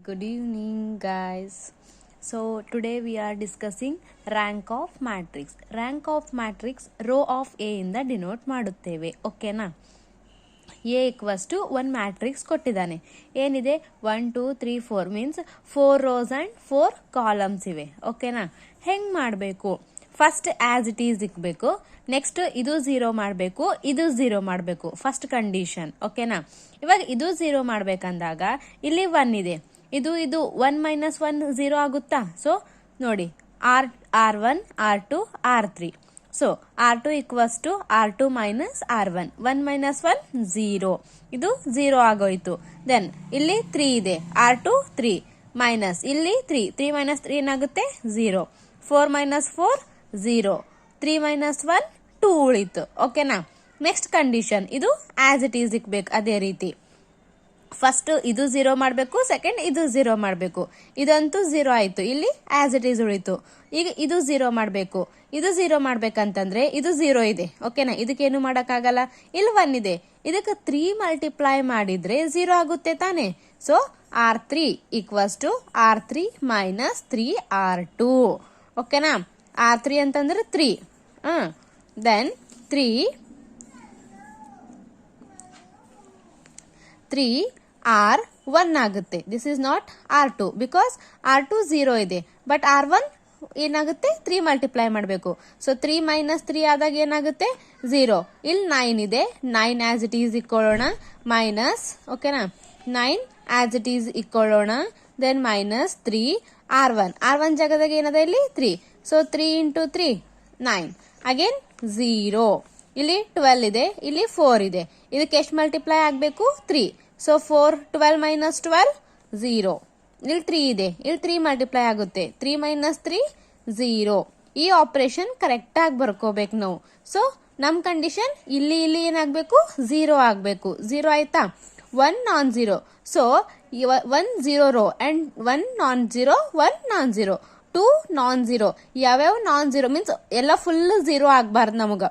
Good evening, guys. So today we are discussing rank of matrix. Rank of matrix row of A ಇಂದ denote ಮಾಡುತ್ತೇವೆ. ಓಕೆನಾ? A equals to one matrix ಕೊಟ್ಟಿದ್ದಾನೆ. ಏನಿದೆ 1 2 3 4 means 4 rose and 4 columns ಇವೆ. ಓಕೆನಾ? ಹೆಂಗೆ ಮಾಡಬೇಕು? ಫಸ್ಟ್ ಆಸ್ ಇಟ್ ಈಸ್ ಇಕ್ಬೇಕು. ನೆಕ್ಸ್ಟ್ ಇದು 0 ಮಾಡಬೇಕು, ಇದು 0 ಮಾಡಬೇಕು. First condition. ಓಕೆನಾ? ಇವಾಗ ಇದು 0 ಮಾಡಬೇಕಂದಾಗ ಇಲ್ಲಿ 1 ಇದೆ. ಇದು 1 ಮೈನಸ್ 1 0 ಆಗುತ್ತಾ? ಸೊ ನೋಡಿ, R1 R2 R3. So R2 equals to R2 minus R1. 1 minus 1 0. ಇದು 0 ಆಗೋಯ್ತು. ದೆನ್ ಇಲ್ಲಿ 3 ಇದೆ. R2 3 ಮೈನಸ್ ಇಲ್ಲಿ 3 ಮೈನಸ್ 3 ಏನಾಗುತ್ತೆ? 0. 4 ಮೈನಸ್ 4 0. 3 ಮೈನಸ್ 1 2 ಉಳಿತು. ಓಕೆನಾ? ನೆಕ್ಸ್ಟ್ ಕಂಡೀಷನ್, ಇದು ಆಸ್ ಇಟ್ ಈಸ್ ಇಕ್ಬೇಕು. ಅದೇ ರೀತಿ ಫಸ್ಟ್ ಇದು 0 ಮಾಡಬೇಕು, ಸೆಕೆಂಡ್ ಇದು 0 ಮಾಡಬೇಕು. ಇದಂತೂ 0 ಆಯ್ತು. ಇಲ್ಲಿ ಆಸ್ ಇಟ್ ಈಸ್ ಉಳಿತು. ಈಗ ಇದು 0 ಮಾಡಬೇಕು. ಇದು 0 ಮಾಡ್ಬೇಕಂತಂದ್ರೆ ಇದು 0 ಇದೆ. ಓಕೆನಾ? ಇದಕ್ಕೇನು ಮಾಡೋಕ್ಕಾಗಲ್ಲ. ಇಲ್ಲಿ 1 ಇದೆ. ಇದಕ್ಕೆ 3 ಮಲ್ಟಿಪ್ಲೈ ಮಾಡಿದ್ರೆ 0 ಆಗುತ್ತೆ ತಾನೆ. So R3 equals to R3 minus 3 R2. ಓಕೆನಾ? R3 ಅಂತಂದ್ರೆ 3. ದೆನ್ 3 R1 ಆಗುತ್ತೆ. This is not R2 because R2 0 ಇದೆ. ಬಟ್ R1 ಏನಾಗುತ್ತೆ? 3 ಮಲ್ಟಿಪ್ಲೈ ಮಾಡಬೇಕು. ಸೊ 3 ಮೈನಸ್ 3 ಆದಾಗ ಏನಾಗುತ್ತೆ? 0. ಇಲ್ಲಿ 9 ಇದೆ. 9 ಆಸ್ ಇಟ್ ಈಸ್ ಇಕ್ಕೊಳ್ಳೋಣ. ಮೈನಸ್, ಓಕೆನಾ? 9 ಆಸ್ ಇಟ್ ಈಸ್ ಇಕ್ಕೊಳ್ಳೋಣ. ದೆನ್ ಮೈನಸ್ 3 R1 ಜಾಗದಾಗ ಏನದ? ಇಲ್ಲಿ 3. So 3 into 3 9. ಅಗೇನ್ 0. ಇಲ್ಲಿ 12 ಇದೆ. ಇಲ್ಲಿ 4 ಇದೆ. ಇದಕ್ಕೆ ಎಷ್ಟು ಮಲ್ಟಿಪ್ಲೈ ಆಗಬೇಕು? 3. So 4 12 minus 12 0. ಇಲ್ಲಿ 3 ಇದೆ. ಇಲ್ಲಿ 3 ಮಲ್ಟಿಪ್ಲೈ ಆಗುತ್ತೆ. 3 ಮೈನಸ್ 3 0. ಈ ಆಪರೇಷನ್ ಕರೆಕ್ಟ್ ಆಗಿ ಬರ್ಕೋಬೇಕು ನಾವು. ಸೊ ನಮ್ ಕಂಡೀಷನ್ ಇಲ್ಲಿ ಏನಾಗಬೇಕು? 0 ಆಗಬೇಕು. 0 ಆಯ್ತಾ? 1 ನಾನ್ 0. ಸೊ 1 0 ರೋ ಅಂಡ್ 1 ನಾನ್ 0 1 ನಾನ್ 0 2 ನಾನ್ 0. ಯಾವ್ಯಾವ ನಾನ್ 0 ಮೀನ್ಸ್ ಎಲ್ಲ ಫುಲ್ 0 ಆಗಬಾರ್ದು ನಮಗ.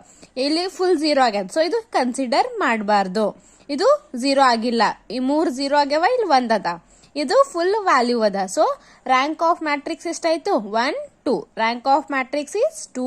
ಇಲ್ಲಿ ಫುಲ್ 0 ಆಗ್ಯದ. ಸೊ ಇದು ಕನ್ಸಿಡರ್ ಮಾಡಬಾರ್ದು. ಇದು 0 ಆಗಿಲ್ಲ. ಈ 3 0 ಆಗ್ಯಾವ. ಇಲ್ಲಿ 1 ಅದ. ಇದು ಫುಲ್ ವ್ಯಾಲ್ಯೂ ಅದ. ಸೊ ರ್ಯಾಂಕ್ ಆಫ್ ಮ್ಯಾಟ್ರಿಕ್ಸ್ ಎಷ್ಟಾಯ್ತು? 1 2. Rank of matrix is 2.